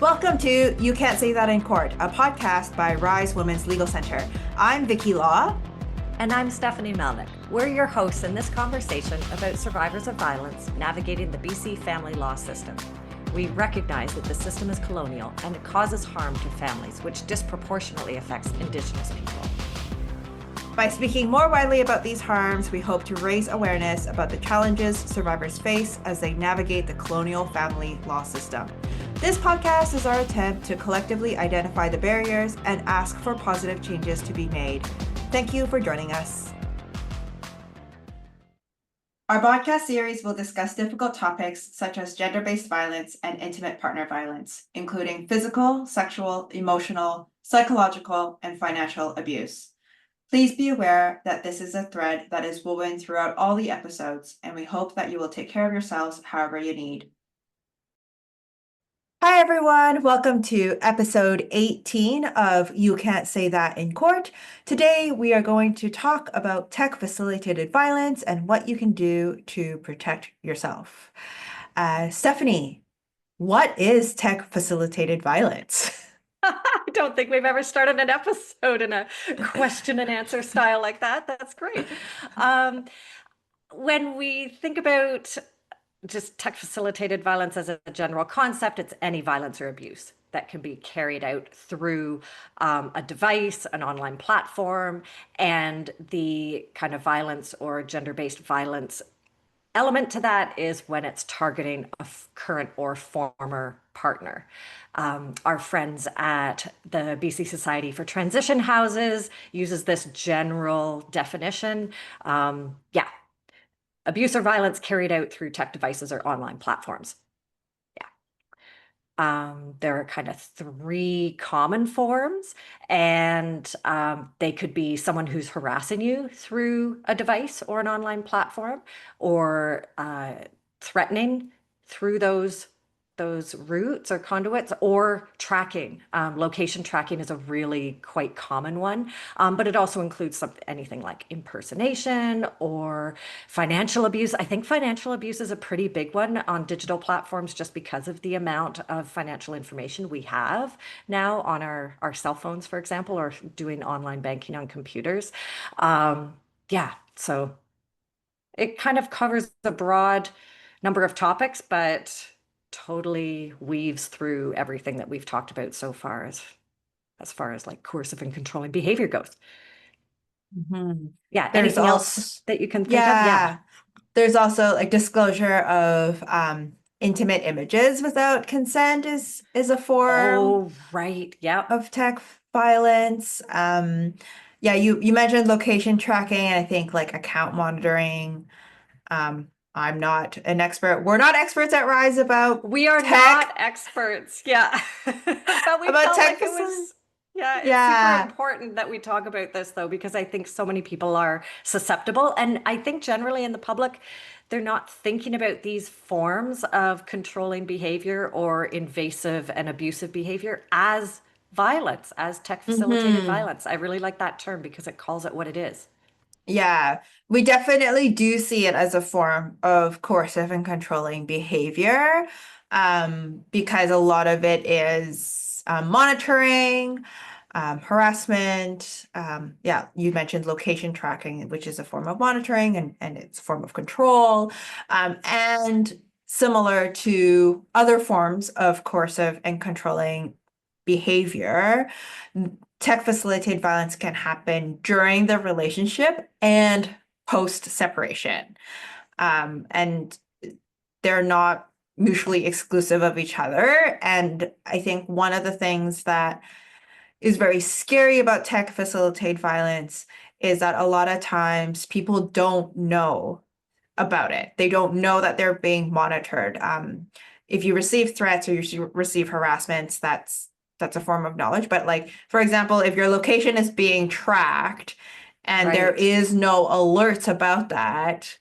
Welcome to You Can't Say That in Court, a podcast by Rise Women's Legal Center. I'm Vicky Law. And I'm Stephanie Melnick. We're your hosts in this conversation about survivors of violence navigating the BC family law system. We recognize that the system is colonial and it causes harm to families, which disproportionately affects Indigenous people. By speaking more widely about these harms, we hope to raise awareness about the challenges survivors face as they navigate the colonial family law system. This podcast is our attempt to collectively identify the barriers and ask for positive changes to be made. Thank you for joining us. Our podcast series will discuss difficult topics such as gender-based violence and intimate partner violence, including physical, sexual, emotional, psychological, and financial abuse. Please be aware that this is a thread that is woven throughout all the episodes, and we hope that you will take care of yourselves however you need. Hi, everyone. Welcome to episode 18 of You Can't Say That in Court. Today, we are going to talk about tech-facilitated violence and what you can do to protect yourself. Stephanie, what is tech-facilitated violence? I don't think we've ever started an episode in a question and answer style like that. That's great. When we think about just tech-facilitated violence as a general concept, it's any violence or abuse that can be carried out through a device, an online platform, and the kind of violence or gender-based violence element to that is when it's targeting a current or former partner. Our friends at the BC Society for Transition Houses uses this general definition. Abuse or violence carried out through tech devices or online platforms. There are kind of three common forms, and they could be someone who's harassing you through a device or an online platform, or threatening through those routes or conduits, or tracking. Location tracking is a really quite common one, but it also includes anything like impersonation or financial abuse. I think financial abuse is a pretty big one on digital platforms just because of the amount of financial information we have now on our cell phones, for example, or doing online banking on computers. So it kind of covers a broad number of topics, but totally weaves through everything that we've talked about so far as far as like coercive and controlling behavior goes. Mm-hmm. Yeah. There's anything else that you can think of? Yeah. There's also like disclosure of intimate images without consent is a form. Oh, right. Yeah. Of tech violence. You mentioned location tracking and I think like account monitoring. I'm not an expert. We're not experts at Rise about We are tech. not experts. Yeah. But we about felt tech like it was, it's super important that we talk about this though, because I think so many people are susceptible. And I think generally in the public, they're not thinking about these forms of controlling behavior or invasive and abusive behavior as violence, as tech facilitated violence. I really like that term because it calls it what it is. Yeah, we definitely do see it as a form of coercive and controlling behavior, because a lot of it is monitoring, harassment. You mentioned location tracking, which is a form of monitoring and it's a form of control. And similar to other forms of coercive and controlling behavior, tech facilitated violence can happen during the relationship and post separation. And they're not mutually exclusive of each other. And I think one of the things that is very scary about tech facilitated violence is that a lot of times people don't know about it. They don't know that they're being monitored. If you receive threats or you receive harassments, that's a form of knowledge. But like, for example, if your location is being tracked and there is no alerts about that,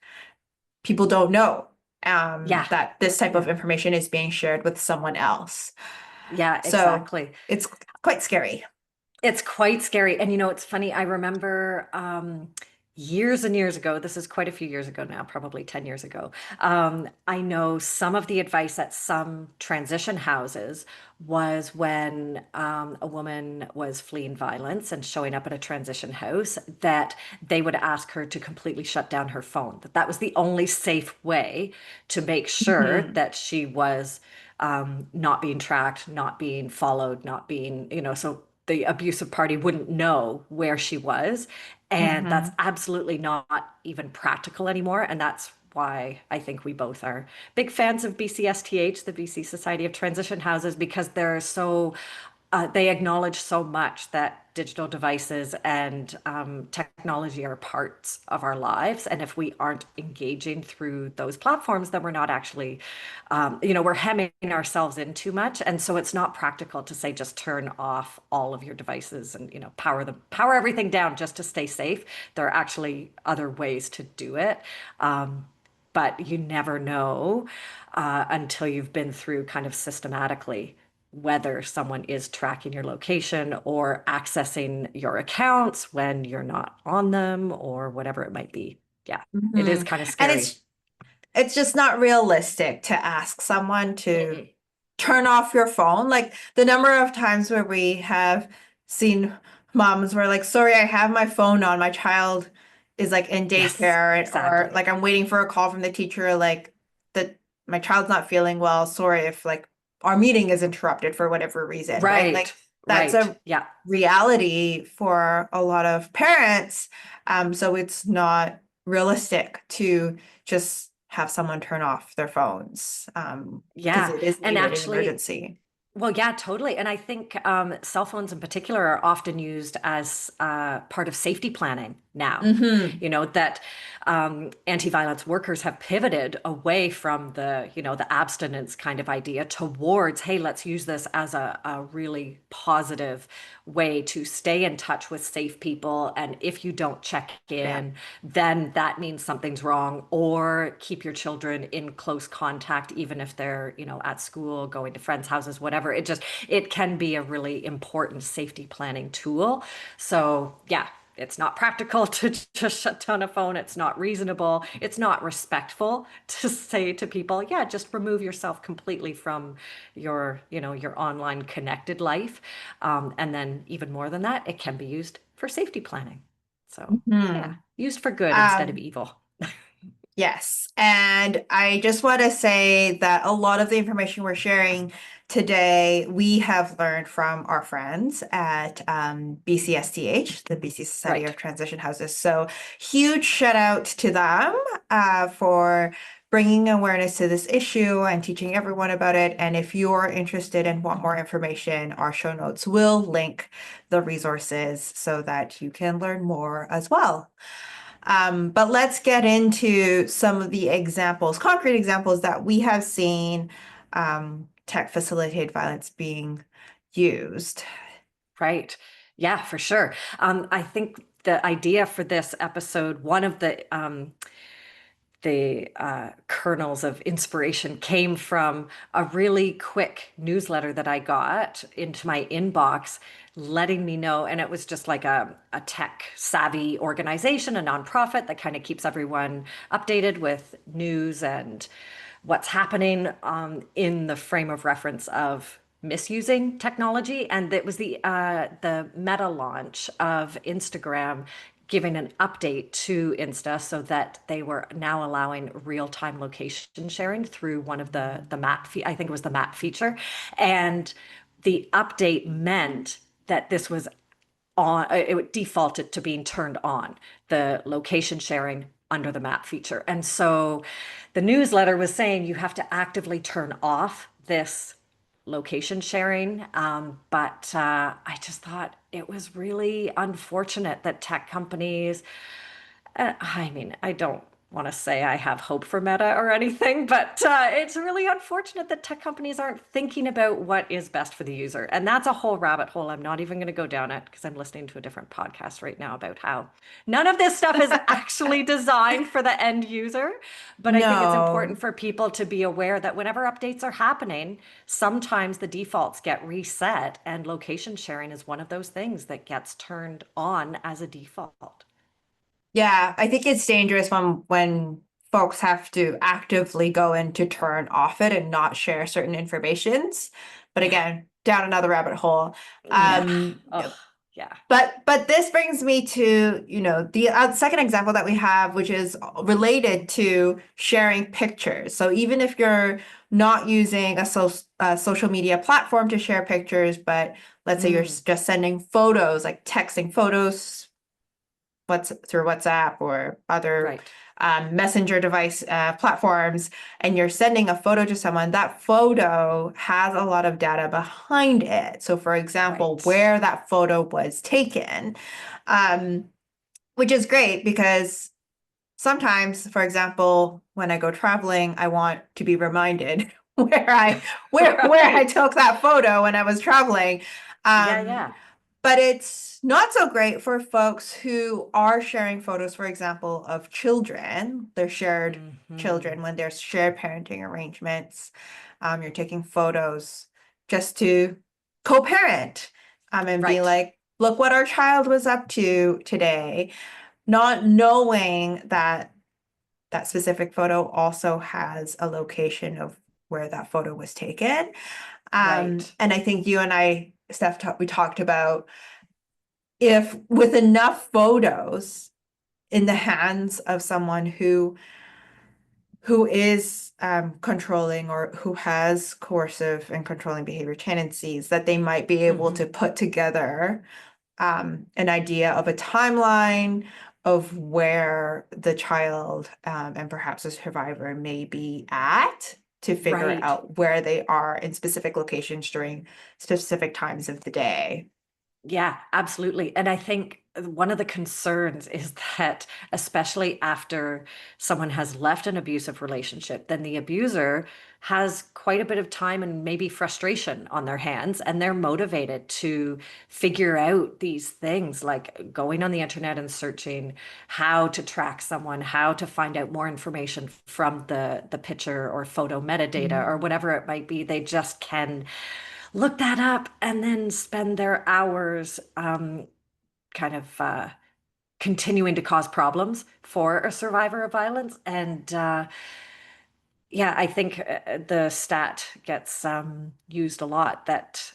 people don't know that this type of information is being shared with someone else. Yeah, exactly. So it's quite scary. It's quite scary. And it's funny, I remember years and years ago, this is quite a few years ago now, probably 10 years ago, I know some of the advice at some transition houses was when a woman was fleeing violence and showing up at a transition house, that they would ask her to completely shut down her phone. That was the only safe way to make sure Hmm. that she was not being tracked, not being followed, not being, so the abusive party wouldn't know where she was. And that's Hmm. absolutely not even practical anymore. And that's why I think we both are big fans of BCSTH, the BC Society of Transition Houses, because they acknowledge so much that digital devices and technology are parts of our lives. And if we aren't engaging through those platforms, then we're not actually, we're hemming ourselves in too much. And so it's not practical to say just turn off all of your devices and, power everything down just to stay safe. There are actually other ways to do it. But you never know until you've been through kind of systematically whether someone is tracking your location or accessing your accounts when you're not on them or whatever it might be. Yeah, it is Hmm. kind of And scary. it's just not realistic to ask someone to Mm-mm. turn off your phone. Like the number of times where we have seen moms where like, sorry, I have my phone on. My child is like in Yes, daycare or exactly. like I'm waiting for a call from the teacher, like that my child's not feeling well. Sorry if like our meeting is interrupted for whatever reason, right? Right, Like that's right. a Yeah. reality for a lot of parents. So it's not realistic to just have someone turn off their phones because Yeah. it is And needed in actually, emergency. well, yeah, totally. And I think cell phones in particular are often used as part of safety planning now. Hmm. That anti-violence workers have pivoted away from the abstinence kind of idea towards, hey, let's use this as a really positive way to stay in touch with safe people. And if you don't check Yeah. in, then that means something's wrong, or keep your children in close contact, even if they're, at school, going to friends' houses, whatever. It can be a really important safety planning tool. So yeah, it's not practical to just shut down a phone. It's not reasonable. It's not respectful to say to people, yeah, just remove yourself completely from your online connected life. And then even more than that, it can be used for safety planning. So yeah, Hmm. used for good instead of Um, evil. Yes, and I just want to say that a lot of the information we're sharing today, we have learned from our friends at BCSTH, the BC Society Right. of Transition Houses. So huge shout out to them for bringing awareness to this issue and teaching everyone about it. And if you're interested and want more information, our show notes will link the resources so that you can learn more as well. But let's get into some of the examples, concrete examples that we have seen tech facilitated violence being used. Right. Yeah, for sure. I think the idea for this episode, one of the kernels of inspiration came from a really quick newsletter that I got into my inbox, letting me know. And it was just like a tech savvy organization, a nonprofit that kind of keeps everyone updated with news and what's happening in the frame of reference of misusing technology. And it was the meta launch of Instagram giving an update to Insta so that they were now allowing real-time location sharing through one of the map I think it was the map feature. And the update meant that this was on, it defaulted to being turned on, the location sharing under the map feature. And so the newsletter was saying you have to actively turn off this location sharing. But I just thought it was really unfortunate that tech companies, I mean, I don't want to say I have hope for Meta or anything, but it's really unfortunate that tech companies aren't thinking about what is best for the user. And that's a whole rabbit hole. I'm not even going to go down it because I'm listening to a different podcast right now about how none of this stuff is actually designed for the end user. But I think it's important No. for people to be aware that whenever updates are happening, sometimes the defaults get reset, and location sharing is one of those things that gets turned on as a default. Yeah, I think it's dangerous when folks have to actively go in to turn off it and not share certain informations. But Yeah. again, down another rabbit hole. Yeah. Oh, yeah. But this brings me to, the second example that we have, which is related to sharing pictures. So even if you're not using a social media platform to share pictures, but let's say you're Mm, just sending photos, like texting photos through WhatsApp or other right. messenger device platforms, and you're sending a photo to someone, that photo has a lot of data behind it. So, for example, Right. where that photo was taken, um, which is great because sometimes, for example, when I go traveling, I want to be reminded where I Right. took that photo when I was traveling. Yeah, Um, yeah. but it's not so great for folks who are sharing photos, for example, of children. They're shared Hmm. children when there's shared parenting arrangements. You're taking photos just to co-parent, and be Right. like, look what our child was up to today, not knowing that that specific photo also has a location of where that photo was taken. Right. And I think you and I, Steph, we talked about if with enough photos in the hands of someone who is controlling or who has coercive and controlling behavior tendencies, that they might be able to Hmm. put together an idea of a timeline of where the child and perhaps the survivor may be at to figure Right. out where they are in specific locations during specific times of the day. Yeah, absolutely. And I think one of the concerns is that, especially after someone has left an abusive relationship, then the abuser has quite a bit of time and maybe frustration on their hands, and they're motivated to figure out these things like going on the internet and searching how to track someone, how to find out more information from the picture or photo metadata or Mhm. whatever it might be. They just can look that up and then spend their hours kind of continuing to cause problems for a survivor of violence. And yeah, I think the stat gets used a lot that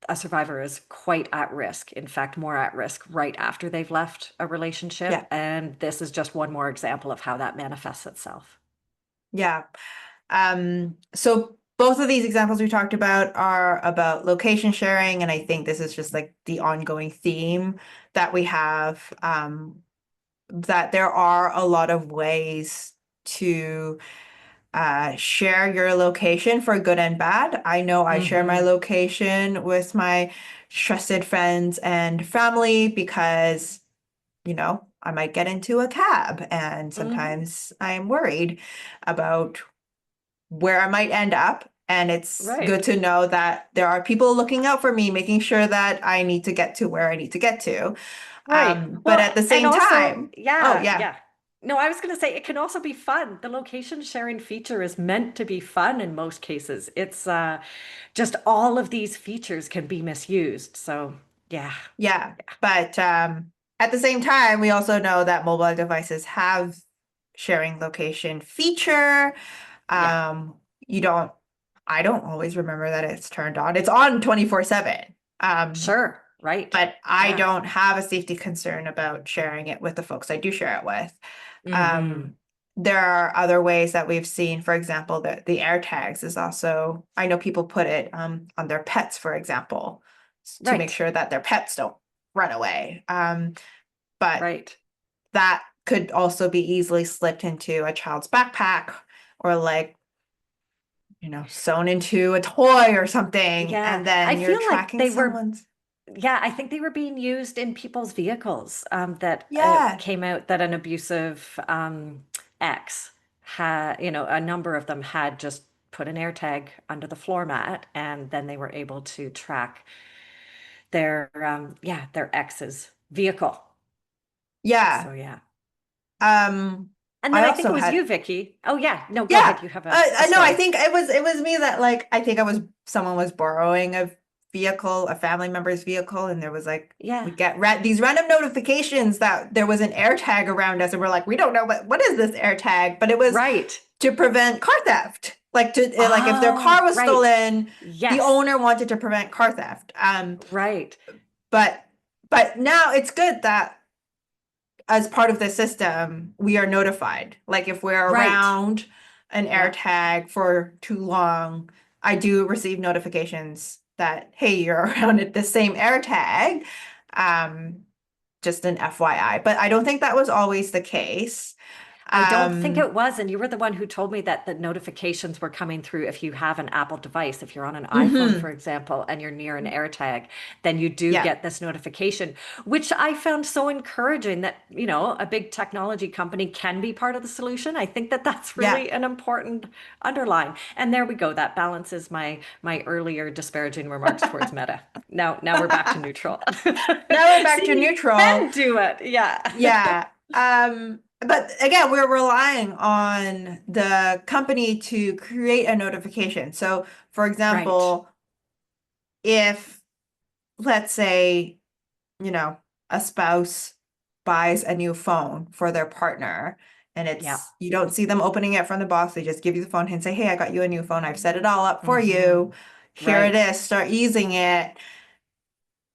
a survivor is quite at risk, in fact, more at risk right after they've left a relationship. Yeah, And this is just one more example of how that manifests itself. yeah. So both of these examples we talked about are about location sharing, and I think this is just like the ongoing theme that we have, that there are a lot of ways to share your location for good and bad. I know I share my Hmm. location with my trusted friends and family because, I might get into a cab, and Hmm. sometimes I'm worried about where I might end up. And it's good Right. to know that there are people looking out for me, making sure that I need to get to where I need to get to. Right. But Well, at the and same also, time, oh yeah, yeah, yeah. No, I was going to say it can also be fun. The location sharing feature is meant to be fun in most cases. It's just all of these features can be misused. So, yeah. yeah. But at the same time, we also know that mobile devices have sharing location feature. Yeah. Um, you don't, I don't always remember that it's turned on. It's on 24/7. Sure. Right. But I Yeah. don't have a safety concern about sharing it with the folks I do share it with. Hmm. Um, there are other ways that we've seen, for example, that the air tags is also, I know people put it on their pets, for example, to make Right. sure that their pets don't run away. But Right. that could also be easily slipped into a child's backpack or like, sewn into a toy or something, Yeah. and I then you're feel like tracking they were someone's. Yeah, I think they were being used in people's vehicles. That it Yeah. came out that an abusive ex had, a number of them had just put an AirTag under the floor mat, and then they were able to track their ex's vehicle. Yeah. So yeah. Um, And then I I think also it was you, had, Vicky. Oh yeah, no, go yeah, ahead. You have a I know, I story. think it was me that like, I think someone was borrowing a vehicle, a family member's vehicle, and there was like Yeah. we get these random notifications that there was an air tag around us, and we're like, we don't know what is this air tag, but it was Right. to prevent car theft. Like if their car Oh, was right. stolen, the Yes. owner wanted to prevent car theft. Right. But now it's good that as part of the system, we are notified. Like if we're Right. around an air Yeah. tag for too long, I do receive notifications that, hey, you're around at the same air tag. Um, just an FYI. But I don't think that was always the case. I don't think Um, it was. And you were the one who told me that the notifications were coming through if you have an Apple device. If you're on an iPhone, for mhm. example, and you're near an AirTag, then you do Yeah. get this notification, which I found so encouraging that, a big technology company can be part of the solution. I think that that's Yeah. really an important underline. And there we go. That balances my earlier disparaging remarks towards Meta. Now we're back to neutral. Now we're back to See, neutral. men do it. Yeah. Yeah. But again, we're relying on the company to create a notification. So, for Right. example, if let's say, you know, a spouse buys a new phone for their partner and Yeah. it's you don't see them opening it from the box, they just give you the phone and say, "Hey, I got you a new phone. I've set it all up for Hmm. you. Here it Right. is. Start using it."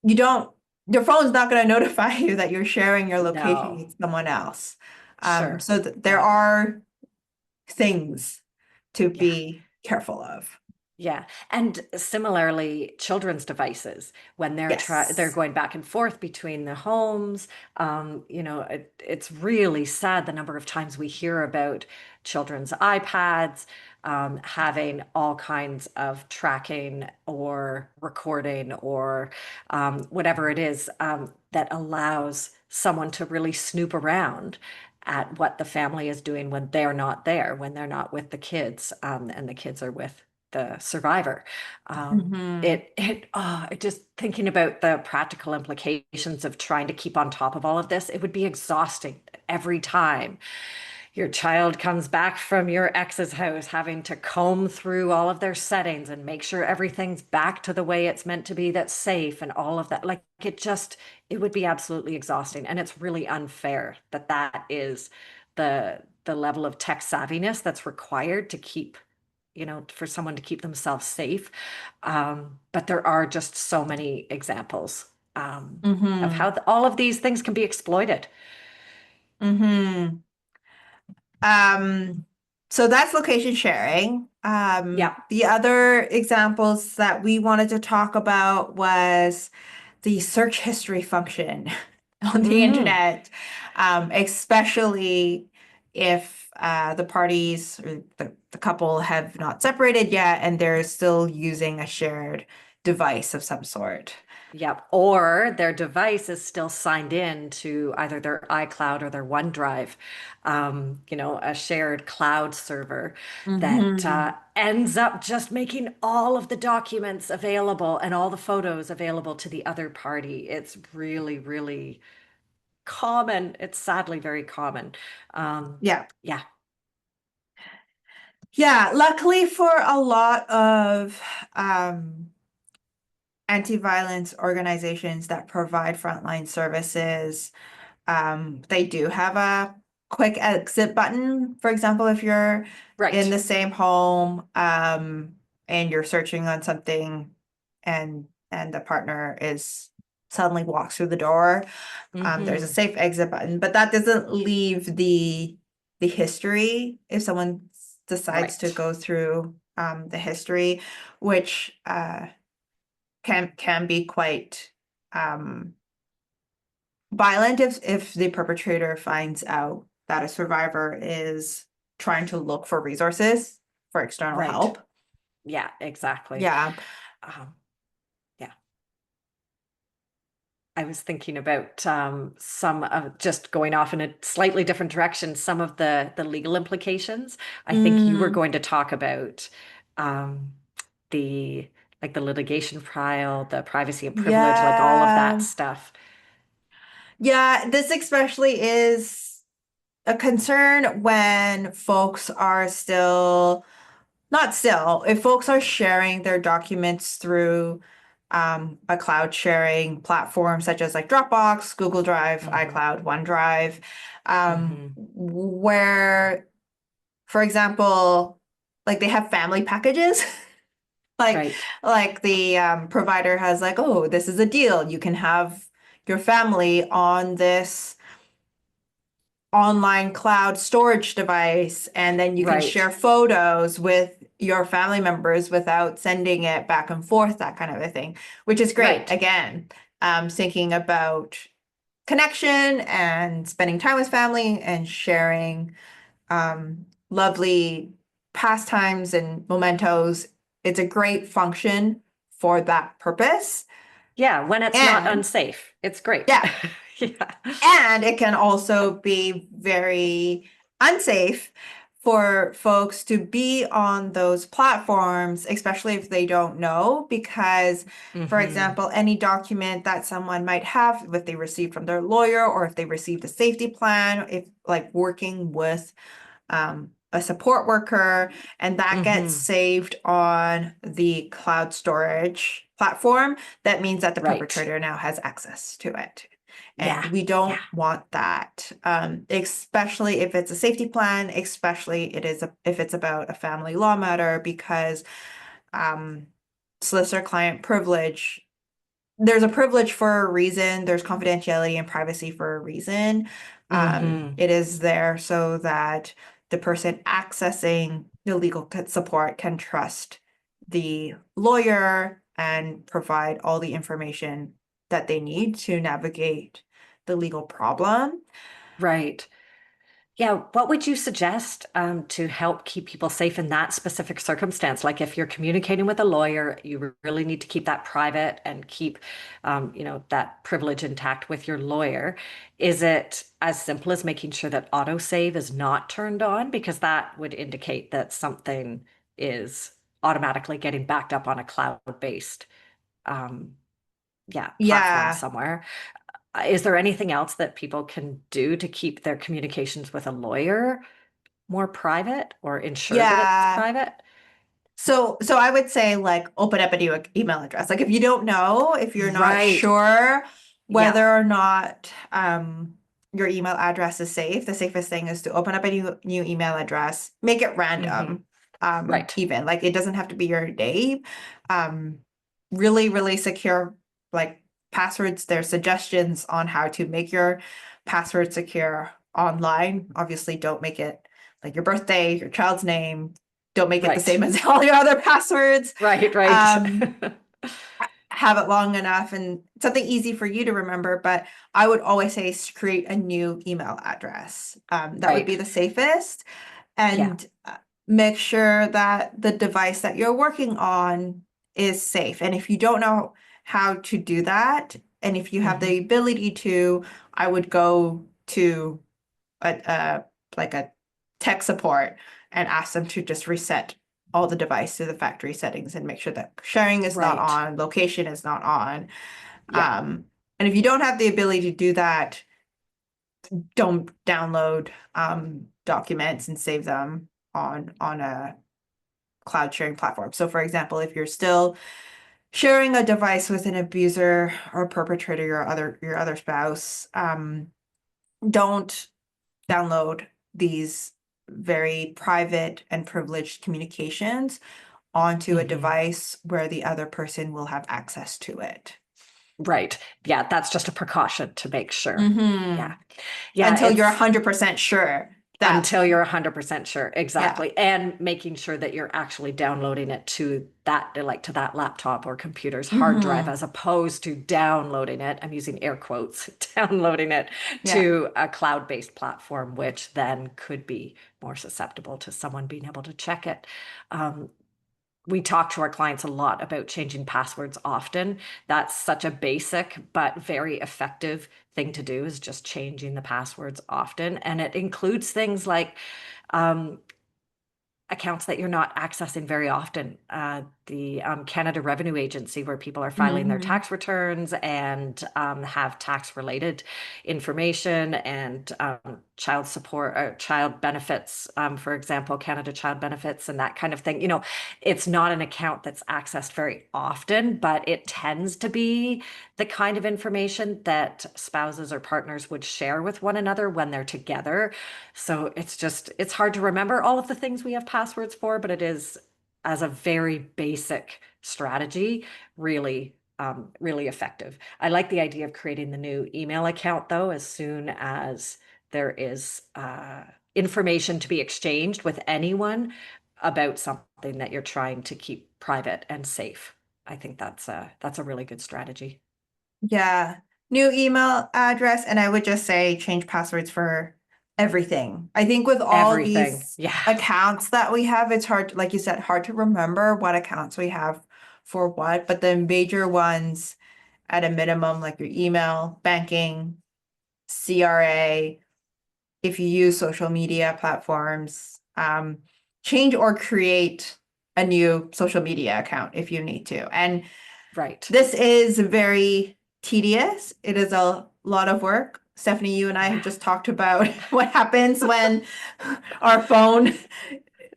You don't Your phone's not going to notify you that you're sharing your location No. with someone else. Sure. So there Yeah. are things to Yeah. be careful of. Yeah. And similarly, children's devices, when they're Yes. going back and forth between the homes, it's really sad the number of times we hear about children's iPads having all kinds of tracking or recording or whatever it is that allows someone to really snoop around at what the family is doing when they're not there, when they're not with the kids, and the kids are with the survivor. Hmm. Just thinking about the practical implications of trying to keep on top of all of this, it would be exhausting every time your child comes back from your ex's house, having to comb through all of their settings and make sure everything's back to the way it's meant to be, that's safe and all of that. Like it would be absolutely exhausting. And it's really unfair that that is the level of tech savviness that's required to keep for someone to keep themselves safe. But there are just so many examples of Hmm. how all of these things can be exploited. Hmm. Um, so that's location sharing. Yeah. The other examples that we wanted to talk about was the search history function on the Hmm. internet, especially if the parties or the couple have not separated yet and they're still using a shared device of some sort. Yep. Or their device is still signed in to either their iCloud or their OneDrive, a shared cloud server that Hmm. ends up just making all of the documents available and all the photos available to the other party. It's really, really common. It's sadly very common. Yeah. Yeah. Yeah. Luckily for a lot of um, anti-violence organizations that provide frontline services, they do have a quick exit button. For example, if you're in Right. the same home, and you're searching on something and the partner is suddenly walks through the door, there's a Hmm. safe exit button, but that doesn't leave the history if someone decides to Right. go through the history, which can be quite um violent if the perpetrator finds out that a survivor is trying to look for resources for external Right. help. Yeah, exactly. Yeah. Um, yeah. I was thinking about some of just going off in a slightly different direction, some of the legal implications. I think you were Mm, going to talk about um, the like the litigation trial, the privacy and privilege, like all of that yeah. stuff. Yeah, this especially is a concern when folks are still, not still, if folks are sharing their documents through a cloud sharing platform such as like Dropbox, Google Drive, Hmm. iCloud, OneDrive, Hmm. where, for example, like they have family packages. Like, Right. like the provider has like, oh, this is a deal. You can have your family on this online cloud storage device, and then you can Right. share photos with your family members without sending it back and forth, that kind of a thing, which is great. Right. Again, thinking about connection and spending time with family and sharing lovely pastimes and mementos. It's a great function for that purpose. Yeah, when it's not And unsafe, it's great. yeah, Yeah. and it can also be very unsafe for folks to be on those platforms, especially if they don't know, because, for Hmm. example, any document that someone might have, if they received from their lawyer or if they received a safety plan, if like working with a support worker, and that gets Hmm. saved on the cloud storage platform, that means that the Right. perpetrator now has access to it. And Yeah. we Yeah. don't want that, especially if it's a safety plan, especially if it's about a family law matter, because um, solicitor client privilege, there's a privilege for a reason. There's confidentiality and privacy for a reason. Hmm. It is there so that the person accessing the legal support can trust the lawyer and provide all the information that they need to navigate the legal problem. Right. Yeah, what would you suggest to help keep people safe in that specific circumstance? Like if you're communicating with a lawyer, you really need to keep that private and keep, that privilege intact with your lawyer. Is it as simple as making sure that autosave is not turned on? Because that would indicate that something is automatically getting backed up on a cloud-based, um, yeah, platform Yeah, somewhere. Is there anything else that people can do to keep their communications with a lawyer more private or ensure that it's yeah. private? So I would say like open up a new email address. Like if you don't know, if you're not Right. sure Yeah. whether or not your email address is safe, the safest thing is to open up a new email address, make it Hmm. random. Right. Even like it doesn't have to be your name. Um really, really secure like passwords. There's suggestions on how to make your password secure online. Obviously, don't make it like your birthday, your child's name, don't make it the Right. same as all your other passwords. Right. Right. Um, have it long enough and something easy for you to remember. But I would always say create a new email address. That would Right. be the safest. Yeah. And make sure that the device that you're working on is safe. And if you don't know how to do that, and if you have Hmm. the ability to, I would go to a like a tech support and ask them to just reset all the device to the factory settings and make sure that sharing is not Right. on, location is not on. Yeah. Um, and if you don't have the ability to do that, don't download documents and save them on a cloud sharing platform. So for example, if you're still sharing a device with an abuser or perpetrator, your other spouse, don't download these very private and privileged communications onto a Hmm. device where the other person will have access to it. Right. Yeah. That's just a precaution to make sure. Hmm. Yeah. Yeah. Until you're It's 100% sure that, until you're 100% sure. yeah. Exactly. And making sure that you're actually downloading it to that, like to that laptop or computer's hard drive, Hmm. as opposed to downloading it. I'm using air quotes, downloading it Yeah. to a cloud-based platform, which then could be more susceptible to someone being able to check it. Um, we talk to our clients a lot about changing passwords often. That's such a basic but very effective thing to do, is just changing the passwords often. And it includes things like um, accounts that you're not accessing very often. the Canada Revenue Agency, where people are filing their Hmm. tax returns and have tax related information and child support, child benefits, for example, Canada Child Benefits and that kind of thing. It's not an account that's accessed very often, but it tends to be the kind of information that spouses or partners would share with one another when they're together. So it's hard to remember all of the things we have passwords for, but it is, as a very basic strategy, really, really effective. I like the idea of creating the new email account, though, as soon as there is information to be exchanged with anyone about something that you're trying to keep private and safe. I think that's a really good strategy. Yeah. New email address, and I would just say change passwords for everything. I think with all Everything. these Yeah. accounts that we have, it's hard, like you said, hard to remember what accounts we have for what, but the major ones at a minimum, like your email, banking, CRA, if you use social media platforms, change or create a new social media account if you need to. And Right. this is very tedious. It is a lot of work. Stephanie, you and I have Yeah. just talked about what happens when our phone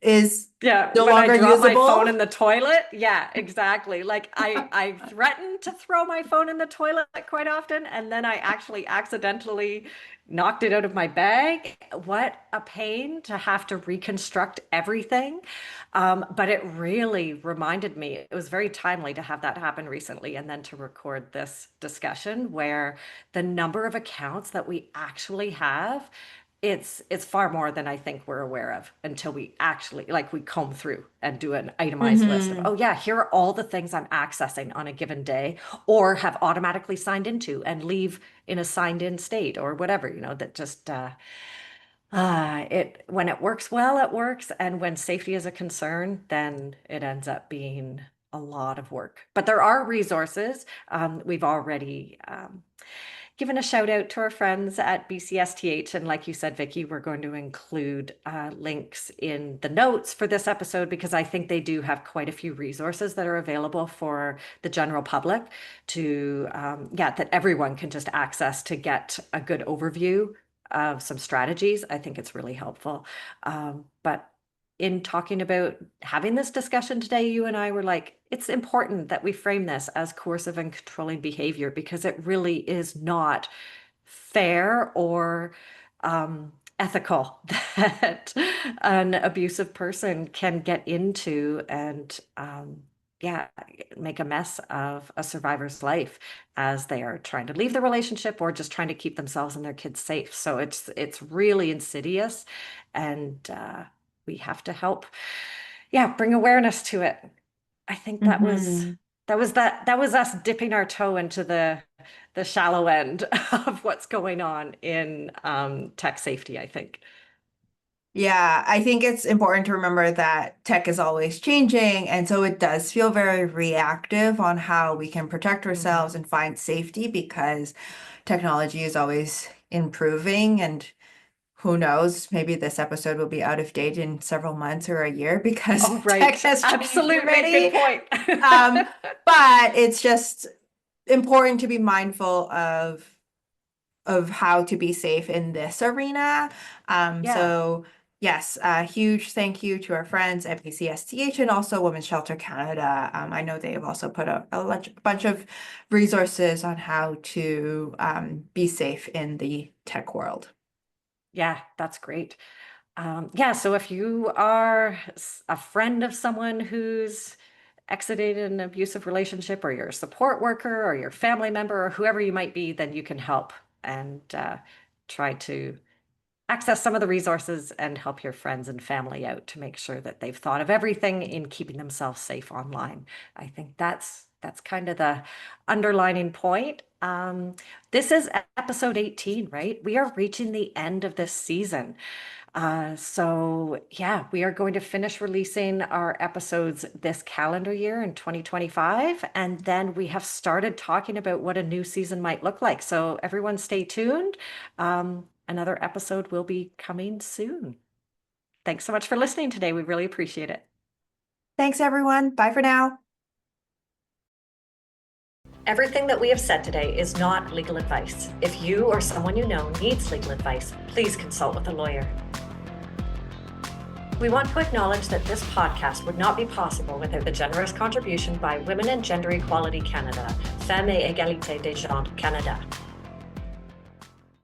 is Yeah, no when I longer drop my phone usable. in the toilet, yeah, exactly. Like I threaten to throw my phone in the toilet quite often, and then I actually accidentally knocked it out of my bag. What a pain to have to reconstruct everything. But it really reminded me, it was very timely to have that happen recently, and then to record this discussion where the number of accounts that we actually have, it's far more than I think we're aware of until we actually, like, we comb through and do an itemized list of, Hmm. oh yeah, here are all the things I'm accessing on a given day or have automatically signed into and leave in a signed in state or whatever, that just it when it works well, it works, and when safety is a concern, then it ends up being a lot of work. But there are resources. We've already given a shout out to our friends at BCSTH. And like you said, Vicky, we're going to include links in the notes for this episode because I think they do have quite a few resources that are available for the general public to, yeah, that everyone can just access to get a good overview of some strategies. I think it's really helpful. But in talking about having this discussion today, you and I were like, it's important that we frame this as coercive and controlling behavior because it really is not fair or ethical that an abusive person can get into and yeah, make a mess of a survivor's life as they are trying to leave the relationship or just trying to keep themselves and their kids safe. So it's really insidious, and we have to help, yeah, bring awareness to it. I think that was Hmm. that was us dipping our toe into the shallow end of what's going on in tech safety, I think. Yeah, I think it's important to remember that tech is always changing, and so it does feel very reactive on how we can protect ourselves Mhm. and find safety because technology is always improving. And who knows, maybe this episode will be out of date in several months or a year because Oh, tech right. has changed Absolutely. Good already. point. Um, but it's just important to be mindful of how to be safe in this arena. Yeah. So yes, a huge thank you to our friends at PCSTH and also Women's Shelter Canada. I know they have also put a bunch of resources on how to be safe in the tech world. Yeah, that's great. Yeah, so if you are a friend of someone who's exited an abusive relationship, or you're a support worker, or your family member, or whoever you might be, then you can help and try to access some of the resources and help your friends and family out to make sure that they've thought of everything in keeping themselves safe online. I think that's kind of the underlining point. This is episode 18, right? We are reaching the end of this season. So yeah, we are going to finish releasing our episodes this calendar year in 2025. And then we have started talking about what a new season might look like. So everyone stay tuned. Another episode will be coming soon. Thanks so much for listening today. We really appreciate it. Thanks, everyone. Bye for now. Everything that we have said today is not legal advice. If you or someone you know needs legal advice, please consult with a lawyer. We want to acknowledge that this podcast would not be possible without the generous contribution by Women and Gender Equality Canada, Femmes et Égalité des Genres Canada.